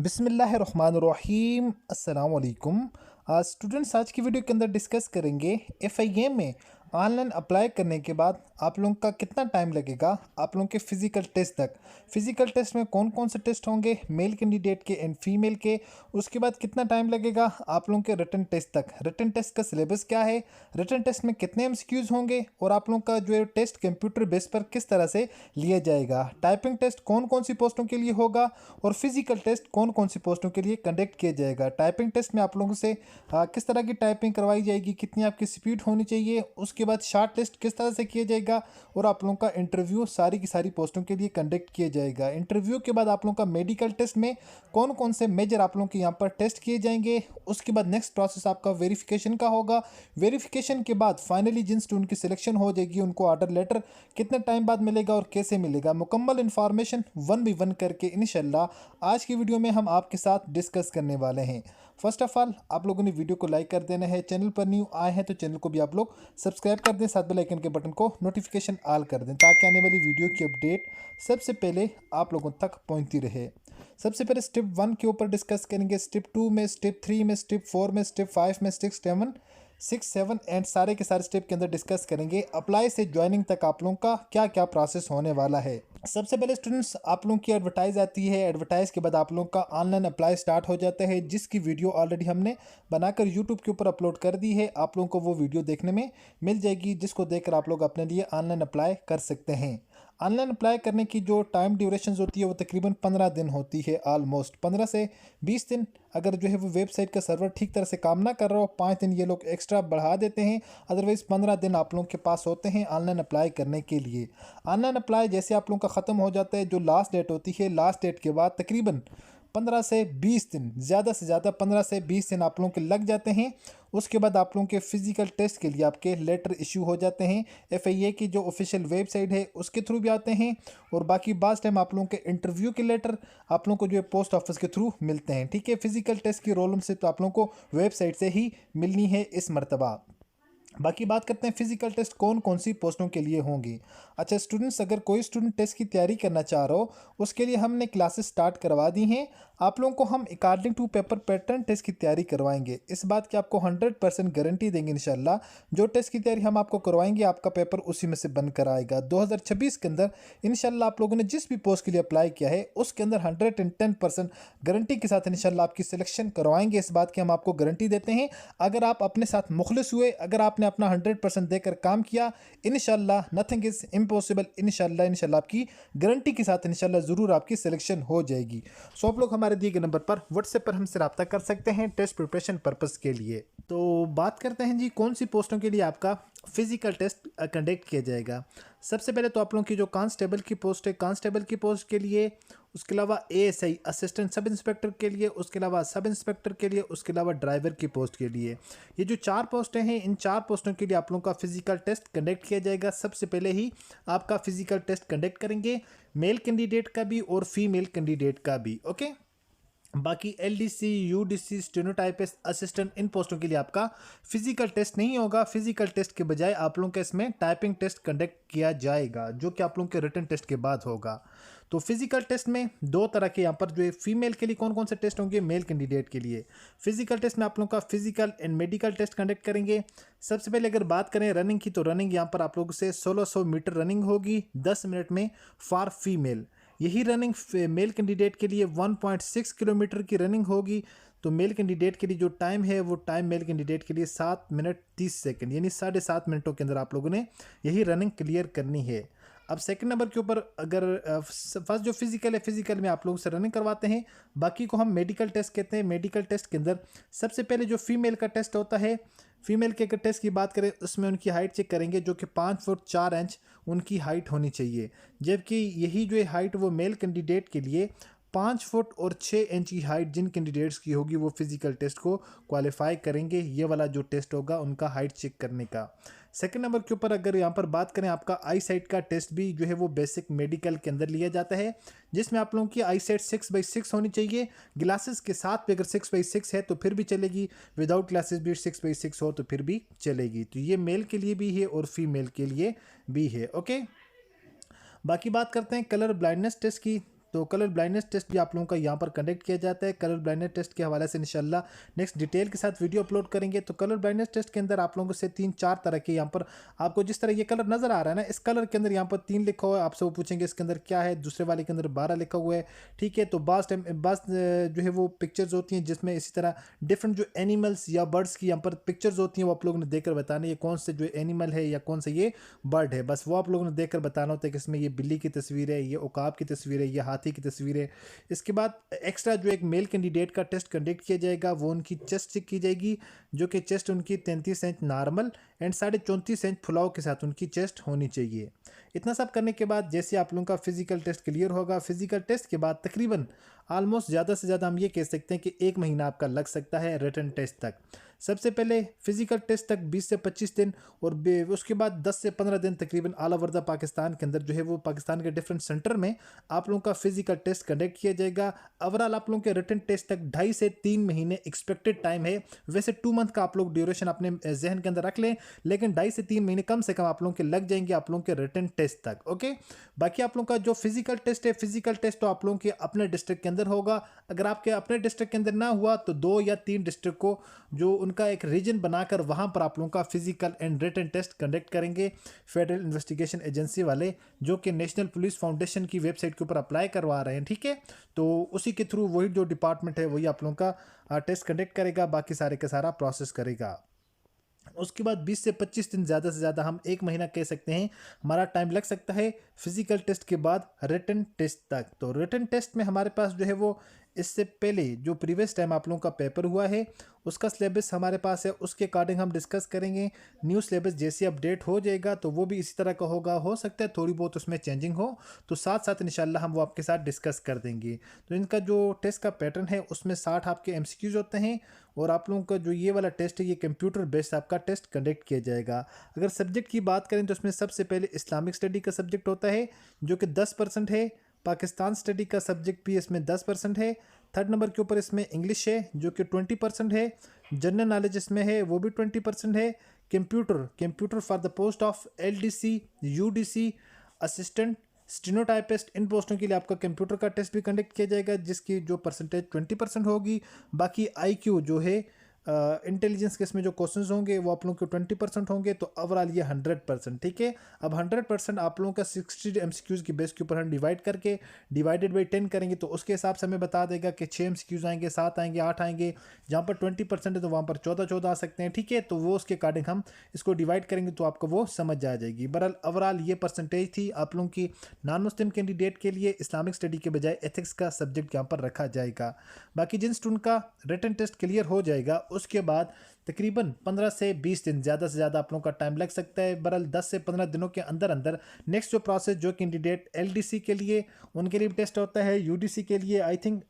बिस्मिल्लाहिर्रहमानिर्रहीम अस्सलाम वालेकुम। आज स्टूडेंट्स आज की वीडियो के अंदर डिस्कस करेंगे एफआईए में ऑनलाइन अप्लाई करने के बाद आप लोगों का कितना टाइम लगेगा आप लोगों के फिज़िकल टेस्ट तक। फिज़िकल टेस्ट में कौन कौन से टेस्ट होंगे मेल कैंडिडेट के एंड फीमेल के। उसके बाद कितना टाइम लगेगा आप लोगों के रिटन टेस्ट तक। रिटन टेस्ट का सिलेबस क्या है, रिटन टेस्ट में कितने एमसीक्यूज होंगे और आप लोगों का जो है टेस्ट कंप्यूटर बेस पर किस तरह से लिया जाएगा। टाइपिंग टेस्ट कौन कौन सी पोस्टों के लिए होगा और फिजिकल टेस्ट कौन कौन सी पोस्टों के लिए कंडक्ट किया जाएगा। टाइपिंग टेस्ट में आप लोगों से किस तरह की टाइपिंग करवाई जाएगी, कितनी आपकी स्पीड होनी चाहिए। उसके बाद शार्ट टेस्ट किस तरह से किया जाएगा और आप लोगों का इंटरव्यू सारी की सारी पोस्टों के लिए कंडक्ट किया जाएगा। इंटरव्यू के बाद आप लोगों का मेडिकल टेस्ट में कौन कौन से मेजर आप लोगों के यहाँ पर टेस्ट किए जाएंगे। उसके बाद नेक्स्ट प्रोसेस आपका वेरिफिकेशन का होगा। वेरिफिकेशन के बाद फाइनली जिन स्टूडेंट की सिलेक्शन हो जाएगी उनको ऑर्डर लेटर कितने टाइम बाद मिलेगा और कैसे मिलेगा, मुकम्मल इन्फॉर्मेशन 1 by 1 करके इंशाल्लाह आज की वीडियो में हम आपके साथ डिस्कस करने वाले हैं। फर्स्ट ऑफ ऑल आप लोगों ने वीडियो को लाइक कर देना है, चैनल पर न्यू आए हैं तो चैनल को भी आप लोग सब्सक्राइब कर दें, साथ बेल आइकन के बटन को नोटिफिकेशन ऑल कर दें ताकि आने वाली वीडियो की अपडेट सबसे पहले आप लोगों तक पहुंचती रहे। सबसे पहले स्टेप 1 के ऊपर डिस्कस करेंगे, स्टेप 2 में, स्टेप 3 में, स्टेप 4 में, स्टेप 5 में, स्टेप 7 एंड सारे के सारे स्टेप के अंदर डिस्कस करेंगे अप्लाई से ज्वाइनिंग तक आप लोगों का क्या क्या प्रोसेस होने वाला है। सबसे पहले स्टूडेंट्स आप लोगों की एडवर्टाइज आती है, एडवर्टाइज के बाद आप लोगों का ऑनलाइन अप्लाई स्टार्ट हो जाता है जिसकी वीडियो ऑलरेडी हमने बनाकर यूट्यूब के ऊपर अपलोड कर दी है। आप लोगों को वो वीडियो देखने में मिल जाएगी जिसको देखकर आप लोग अपने लिए ऑनलाइन अप्लाई कर सकते हैं। ऑनलाइन अप्लाई करने की जो टाइम ड्यूरेशन होती है वो तकरीबन 15 दिन होती है, ऑलमोस्ट 15 से 20 दिन। अगर जो है वो वेबसाइट का सर्वर ठीक तरह से काम ना कर रहा हो 5 दिन ये लोग एक्स्ट्रा बढ़ा देते हैं, अदरवाइज़ 15 दिन आप लोगों के पास होते हैं ऑनलाइन अप्लाई करने के लिए। ऑनलाइन अप्लाई जैसे आप लोगों का ख़त्म हो जाता है, जो लास्ट डेट होती है, लास्ट डेट के बाद तकरीबन 15 से 20 दिन, ज़्यादा से ज़्यादा 15 से 20 दिन आप लोगों के लग जाते हैं। उसके बाद आप लोगों के फिजिकल टेस्ट के लिए आपके लेटर इशू हो जाते हैं, एफआईए की जो ऑफिशियल वेबसाइट है उसके थ्रू भी आते हैं। और बाकी बाज़ टाइम आप लोगों के इंटरव्यू के लेटर आप लोगों को जो है पोस्ट ऑफिस के थ्रू मिलते हैं। ठीक है, फिजिकल टेस्ट की रोल नंबर से तो आप लोगों को वेबसाइट से ही मिलनी है इस मरतबा। बाकी बात करते हैं फिजिकल टेस्ट कौन कौन सी पोस्टों के लिए होंगी। अच्छा स्टूडेंट्स, अगर कोई स्टूडेंट टेस्ट की तैयारी करना चाह रहा हो उसके लिए हमने क्लासेस स्टार्ट करवा दी हैं। आप लोगों को हम according to paper pattern test की तैयारी करवाएंगे, इस बात की आपको 100% गारंटी देंगे इंशाल्लाह। जो टेस्ट की तैयारी हम आपको करवाएंगे आपका पेपर उसी में से बन कर आएगा। 2026 के अंदर इंशाल्लाह आप लोगों ने जिस भी पोस्ट के लिए अप्लाई किया है उसके अंदर 110% गारंटी के साथ इंशाल्लाह आपकी सिलेक्शन करवाएंगे, इस बात की हम आपको गारंटी देते हैं। अगर आप अपने साथ मुखलिस हुए, अगर आपने अपना 100% देकर काम किया, इंशाल्लाह नथिंग इज इम्पॉसिबल। इंशाल्लाह आपकी गारंटी के साथ इंशाल्लाह ज़रूर आपकी सिलेक्शन हो जाएगी। सो आप लोग हमारे दिए गए नंबर पर व्हाट्सएप पर हमसे रब्ता कर सकते हैं टेस्ट प्रिपरेशन पर्पज़ के लिए। तो बात करते हैं जी कौन सी पोस्टों के लिए आपका फिजिकल टेस्ट कंडक्ट किया जाएगा। सबसे पहले तो आप लोगों की जो कांस्टेबल की पोस्ट है, कांस्टेबल की पोस्ट के लिए, उसके अलावा एएसआई असिस्टेंट सब इंस्पेक्टर के लिए, उसके अलावा सब इंस्पेक्टर के लिए, उसके अलावा ड्राइवर की पोस्ट के लिए, ये जो 4 पोस्टें हैं इन 4 पोस्टों के लिए आप लोगों का फिजिकल टेस्ट कंडक्ट किया जाएगा। सबसे पहले ही आपका फिजिकल टेस्ट कंडक्ट करेंगे मेल कैंडिडेट का भी और फीमेल कैंडिडेट का भी। ओके, बाकी एलडीसी, यूडीसी, स्टेनोटाइपिस्ट, असिस्टेंट इन पोस्टों के लिए आपका फिजिकल टेस्ट नहीं होगा। फिजिकल टेस्ट के बजाय आप लोगों का इसमें टाइपिंग टेस्ट कंडक्ट किया जाएगा जो कि आप लोगों के रिटन टेस्ट के बाद होगा। तो फिजिकल टेस्ट में 2 तरह के यहाँ पर जो है फीमेल के लिए कौन कौन से टेस्ट होंगे, मेल कैंडिडेट के लिए। फिजिकल टेस्ट में आप लोगों का physical and medical test conduct करेंगे। सबसे पहले अगर बात करें रनिंग की तो रनिंग यहाँ पर आप लोगों से 1600 मीटर रनिंग होगी 10 मिनट में फॉर फीमेल। यही रनिंग मेल कैंडिडेट के लिए 1.6 किलोमीटर की रनिंग होगी। तो मेल कैंडिडेट के लिए जो टाइम है वो टाइम मेल कैंडिडेट के लिए 7 मिनट 30 सेकंड, यानी 7.5 मिनटों के अंदर आप लोगों ने यही रनिंग क्लियर करनी है। अब सेकंड नंबर के ऊपर अगर फर्स्ट जो फिजिकल है, फिजिकल में आप लोगों से रनिंग करवाते हैं, बाकी को हम मेडिकल टेस्ट कहते हैं। मेडिकल टेस्ट के अंदर सबसे पहले जो फीमेल का टेस्ट होता है, फीमेल के अगर टेस्ट की बात करें उसमें उनकी हाइट चेक करेंगे जो कि 5 फुट 4 इंच उनकी हाइट होनी चाहिए, जबकि यही जो हाइट वो मेल कैंडिडेट के लिए 5 फुट और 6 इंच की हाइट जिन कैंडिडेट्स की होगी वो फिजिकल टेस्ट को क्वालिफाई करेंगे। ये वाला जो टेस्ट होगा उनका हाइट चेक करने का। सेकंड नंबर के ऊपर अगर यहाँ पर बात करें आपका आई साइट का टेस्ट भी जो है वो बेसिक मेडिकल के अंदर लिया जाता है, जिसमें आप लोगों की आई साइट 6/6 होनी चाहिए। ग्लासेस के साथ भी अगर 6/6 है तो फिर भी चलेगी, विदाउट ग्लासेस भी 6/6 हो तो फिर भी चलेगी। तो ये मेल के लिए भी है और फीमेल के लिए भी है। ओके, बाकी बात करते हैं कलर ब्लाइंडनेस टेस्ट की। तो कलर ब्लाइंडनेस टेस्ट भी आप लोगों का यहाँ पर कंडक्ट किया जाता है। कलर ब्लाइंडनेस टेस्ट के हवाले से इंशाल्लाह नेक्स्ट डिटेल के साथ वीडियो अपलोड करेंगे। तो कलर ब्लाइंडनेस टेस्ट के अंदर आप लोगों से 3-4 तरह के यहाँ पर आपको जिस तरह ये कलर नजर आ रहा है ना, इस कलर के अंदर यहाँ पर 3 लिखा हुआ है, आपसे वो पूछेंगे इसके अंदर क्या है, दूसरे वाले के अंदर 12 लिखा हुआ है। ठीक है, तो बस जो है वो पिक्चर्स होती हैं जिसमें इसी तरह डिफरेंट जो एनिमल्स या बर्ड्स की यहाँ पर पिक्चर्स होती हैं, वो आप लोगों ने देखकर बताना ये कौन से जो एनिमल है या कौन सा ये बर्ड है, बस वो आप लोगों ने देखकर बताना होता है कि इसमें ये बिल्ली की तस्वीर है, ये उकाब की तस्वीर है, ये हाथी की तस्वीर है। इसके बाद एक्स्ट्रा जो एक मेल कैंडिडेट का टेस्ट कंडक्ट किया जाएगा, वो उनकी चेस्ट चेक की जाएगी, जो कि चेस्ट उनकी 33 इंच नॉर्मल एंड 34.5 इंच फुलाव के साथ उनकी चेस्ट होनी चाहिए। इतना सब करने के बाद जैसे आप लोगों का फिजिकल टेस्ट क्लियर होगा, फिजिकल टेस्ट के बाद तकरीबन ऑलमोस्ट ज़्यादा से ज़्यादा हम ये कह सकते हैं कि 1 महीना आपका लग सकता है रिटन टेस्ट तक। सबसे पहले फिजिकल टेस्ट तक 20 से 25 दिन और उसके बाद 10 से 15 दिन तकरीबन ऑल ओवर द पाकिस्तान के अंदर जो है वो पाकिस्तान के डिफरेंट सेंटर में आप लोगों का फिजिकल टेस्ट कंडक्ट किया जाएगा। ओवरऑल आप लोगों के रिटन टेस्ट तक 2.5 से 3 महीने एक्सपेक्टेड टाइम है। वैसे 2 मंथ का आप लोग ड्यूरेशन अपने जहन के अंदर रख लें, लेकिन 2.5 से 3 महीने कम से कम आप लोगों के लग जाएंगे आप लोगों के रिटन टेस्ट तक। ओके, बाकी आप लोगों का जो फिजिकल टेस्ट है, फिजिकल टेस्ट तो आप लोगों के अपने डिस्ट्रिक्ट के अंदर होगा। अगर आपके अपने डिस्ट्रिक्ट के अंदर ना हुआ तो 2 या 3 डिस्ट्रिक्ट को जो उनका एक रीजन बनाकर वहां पर आप लोगों का physical and written test conduct करेंगे फेडरल इन्वेस्टिगेशन एजेंसी वाले, जो कि नेशनल पुलिस फाउंडेशन की वेबसाइट के ऊपर अप्लाई करवा रहे हैं। ठीक है, तो उसी के थ्रू वही जो डिपार्टमेंट है वही आप लोगों का टेस्ट कंडक्ट करेगा, बाकी सारे का सारा प्रोसेस करेगा। उसके बाद 20 से 25 दिन ज़्यादा से ज़्यादा हम 1 महीना कह सकते हैं हमारा टाइम लग सकता है फिजिकल टेस्ट के बाद रिटन टेस्ट तक। तो रिटन टेस्ट में हमारे पास जो है वो इससे पहले जो प्रीवियस टाइम आप लोगों का पेपर हुआ है उसका सिलेबस हमारे पास है, उसके अकॉर्डिंग हम डिस्कस करेंगे। न्यू सिलेबस जैसे अपडेट हो जाएगा तो वो भी इसी तरह का होगा, हो सकता है थोड़ी बहुत उसमें चेंजिंग हो, तो साथ साथ इंशाल्लाह हम वो आपके साथ डिस्कस कर देंगे। तो इनका जो टेस्ट का पैटर्न है उसमें 60 आपके एमसीक्यूज होते हैं और आप लोगों का जो ये वाला टेस्ट है ये कंप्यूटर बेस्ड आपका टेस्ट कंडक्ट किया जाएगा। अगर सब्जेक्ट की बात करें तो इसमें सबसे पहले इस्लामिक स्टडी का सब्जेक्ट होता है जो कि 10% है, पाकिस्तान स्टडी का सब्जेक्ट भी इसमें 10% है, 3rd नंबर के ऊपर इसमें इंग्लिश है जो कि 20% है, जनरल नॉलेज इसमें है वो भी 20% है, computer for the post of LDC UDC assistant stenotypist, इन पोस्टों के लिए आपका कंप्यूटर का टेस्ट भी कंडक्ट किया जाएगा जिसकी जो परसेंटेज 20% होगी। बाकी IQ जो है इंटेलिजेंस के इसमें जो क्वेश्चंस होंगे वो आप लोगों के 20% होंगे, तो ओवरऑल ये 100%। ठीक है, अब 100% आप लोगों का 60 MCQs की बेस के ऊपर हम डिवाइड करके डिवाइडेड बाई 10 करेंगे तो उसके हिसाब से हमें बता देगा कि 6 MCQs आएंगे, 7 आएंगे, 8 आएंगे। जहाँ पर 20% है तो वहाँ पर 14 आ सकते हैं। ठीक है, तो वो उसके अकॉर्डिंग हम इसको डिवाइड करेंगे तो आपको वो समझ आ जाएगी। बहरहाल ओवरऑल ये परसेंटेज थी आप लोगों की नॉन मुस्लिम कैंडिडेट के लिए इस्लामिक स्टडी के बजाय एथिक्स का सब्जेक्ट यहाँ पर रखा जाएगा। बाकी जिन स्टूडेंट का रिटन टेस्ट क्लियर हो जाएगा उसके बाद तकरीबन 15 से 20 दिन ज़्यादा से ज़्यादा आप लोगों का टाइम लग सकता है। बहरहाल 10 से 15 दिनों के अंदर अंदर नेक्स्ट जो प्रोसेस जो कैंडिडेट LDC के लिए उनके लिए टेस्ट होता है, UDC के लिए आई थिंक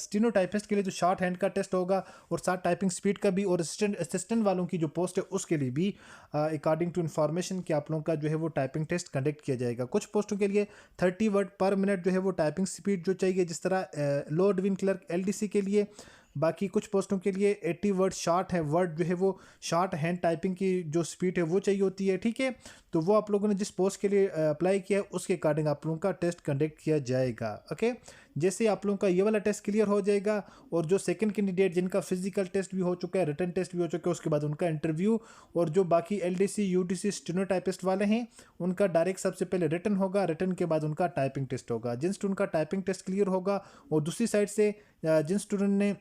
स्टेनोटाइपिस्ट के लिए जो शॉर्ट हैंड का टेस्ट होगा और साथ टाइपिंग स्पीड का भी, और असिस्टेंट वालों की जो पोस्ट है उसके लिए भी अकॉर्डिंग टू इन्फॉर्मेशन कि आप लोगों का जो है वो टाइपिंग टेस्ट कंडक्ट किया जाएगा। कुछ पोस्टों के लिए 30 वर्ड पर मिनट जो है वो टाइपिंग स्पीड जो चाहिए, जिस तरह लो एडमिन क्लर्क LDC के लिए। बाकी कुछ पोस्टों के लिए 80 वर्ड शॉर्ट है वर्ड जो है वो शॉर्ट हैंड टाइपिंग की जो स्पीड है वो चाहिए होती है। ठीक है, तो वो आप लोगों ने जिस पोस्ट के लिए अप्लाई किया है उसके अकॉर्डिंग आप लोगों का टेस्ट कंडक्ट किया जाएगा। ओके, जैसे आप लोगों का ये वाला टेस्ट क्लियर हो जाएगा और जो सेकंड कैंडिडेट जिनका फिजिकल टेस्ट भी हो चुका है, रिटन टेस्ट भी हो चुका है, उसके बाद उनका इंटरव्यू, और जो बाकी LDC UDC स्टेनोटाइपिस्ट वाले हैं उनका डायरेक्ट सबसे पहले रिटन होगा, रिटन के बाद उनका टाइपिंग टेस्ट होगा। जिन स्टूडेंट का टाइपिंग टेस्ट क्लियर होगा और दूसरी साइड से जिन स्टूडेंट ने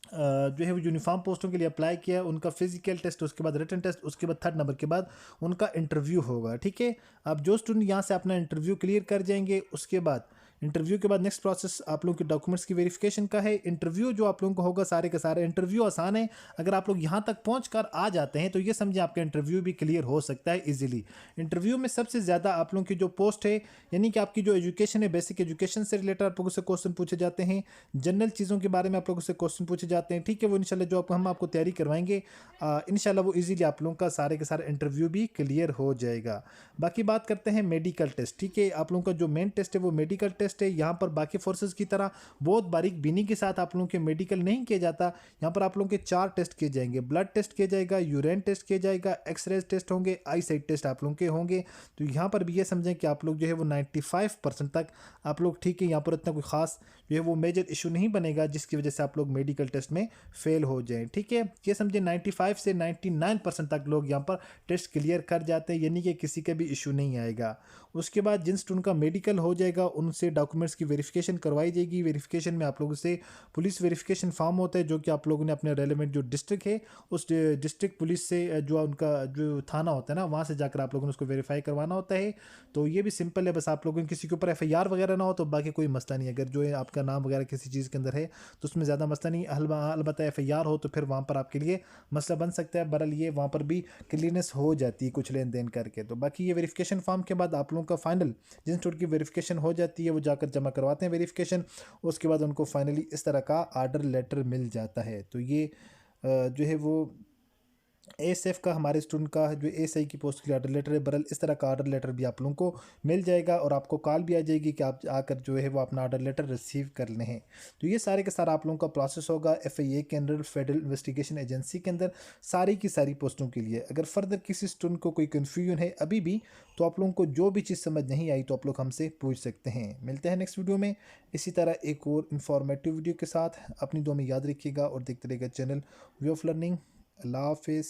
जो है वो यूनिफॉर्म पोस्टों के लिए अप्लाई किया उनका फिजिकल टेस्ट, उसके बाद रिटन टेस्ट, उसके बाद 3rd नंबर के बाद उनका इंटरव्यू होगा। ठीक है, अब जो स्टूडेंट यहाँ से अपना इंटरव्यू क्लियर कर जाएंगे उसके बाद इंटरव्यू के बाद नेक्स्ट प्रोसेस आप लोगों के डॉक्यूमेंट्स की वेरिफिकेशन का है। इंटरव्यू जो आप लोगों को होगा सारे के सारे इंटरव्यू आसान है, अगर आप लोग यहाँ तक पहुँच कर आ जाते हैं तो ये समझें आपका इंटरव्यू भी क्लियर हो सकता है इजीली। इंटरव्यू में सबसे ज़्यादा आप लोगों की जो पोस्ट है यानी कि आपकी जो एजुकेशन है, बेसिक एजुकेशन से रिलेटेड आप लोगों से क्वेश्चन पूछे जाते हैं, जनरल चीज़ों के बारे में आप लोगों से क्वेश्चन पूछे जाते हैं। ठीक है, वो इंशाल्लाह जो हम आपको तैयारी करवाएंगे इंशाल्लाह वो इजीली आप लोगों का सारे के सारे इंटरव्यू भी क्लियर हो जाएगा। बाकी बात करते हैं मेडिकल टेस्ट। ठीक है, आप लोगों का जो मेन टेस्ट है वो मेडिकल टेस्ट टेस्ट है। यहाँ पर बाकी फोर्सेस की तरह बहुत बारीक बीनी के साथ आप लोगों के मेडिकल नहीं किया जाता। यहाँ पर आप लोगों के 4 टेस्ट किए जाएंगे, ब्लड टेस्ट किया जाएगा, यूरिन टेस्ट किया जाएगा, एक्सरे टेस्ट होंगे, आई साइट टेस्ट आप लोगों के होंगे। तो यहाँ पर भी ये समझें कि आप लोग जो है वो 95% तक आप लोग ठीक है। यहाँ पर इतना कोई खास जो है वो मेजर इशू नहीं बनेगा जिसकी वजह से आप लोग मेडिकल टेस्ट में फेल हो जाएं। ठीक है, ये समझे 95 से 99% तक लोग यहाँ पर टेस्ट क्लियर कर जाते हैं, यानी कि किसी का भी इशू नहीं आएगा। उसके बाद जिन स्टूडेंट का मेडिकल हो जाएगा उनसे डॉक्यूमेंट्स की वेरिफिकेशन करवाई जाएगी। वेरिफिकेशन में आप लोगों से पुलिस वेरिफिकेशन फॉर्म होता है जो कि आप लोगों ने अपने रेलिवेंट जो डिस्ट्रिक्ट है उस डिस्ट्रिक्ट पुलिस से जो उनका जो थाना होता है ना वहाँ से जाकर आप लोगों ने उसको वेरीफाई करवाना होता है। तो ये भी सिंपल है, बस आप लोगों ने किसी के ऊपर एफआईआर वगैरह ना हो तो बाकी कोई मसला नहीं। अगर जो है आपका नाम वगैरह किसी चीज़ के अंदर है तो उसमें ज़्यादा मसला नहीं। अलबत्ता एफआईआर हो तो फिर वहाँ पर आपके लिए मसला बन सकता है। बहरहाल ये वहाँ पर भी क्लियरनेस हो जाती है कुछ लेन देन करके। तो बाकी ये वेरिफिकेशन फॉर्म के बाद आप लोगों का फाइनल जिन स्टूडेंट की वेरिफिकेशन हो जाती है वो जाकर जमा करवाते हैं वेरिफिकेशन। उसके बाद उनको फाइनली इस तरह का आर्डर लेटर मिल जाता है। तो ये जो है वो एएसएफ का हमारे स्टूडेंट का जो एएसआई की पोस्ट के लिए आर्डर लेटर है। बरल इस तरह का आर्डर लेटर भी आप लोगों को मिल जाएगा और आपको कॉल भी आ जाएगी कि आप आकर जो है वो अपना आर्डर लेटर रिसीव कर लें। तो ये सारे के सारा आप लोगों का प्रोसेस होगा एफआईए के अंदर, फेडरल इन्वेस्टिगेशन एजेंसी के अंदर, सारी की सारी पोस्टों के लिए। अगर फर्दर किसी स्टूडेंट को कोई कन्फ्यूजन है अभी भी तो आप लोगों को जो भी चीज़ समझ नहीं आई तो आप लोग हमसे पूछ सकते हैं। मिलते हैं नेक्स्ट वीडियो में इसी तरह एक और इन्फॉर्मेटिव वीडियो के साथ। अपनी दुआ में याद रखिएगा और देखते रहिएगा चैनल वे ऑफ लर्निंग। अल्लाह हाफिज़।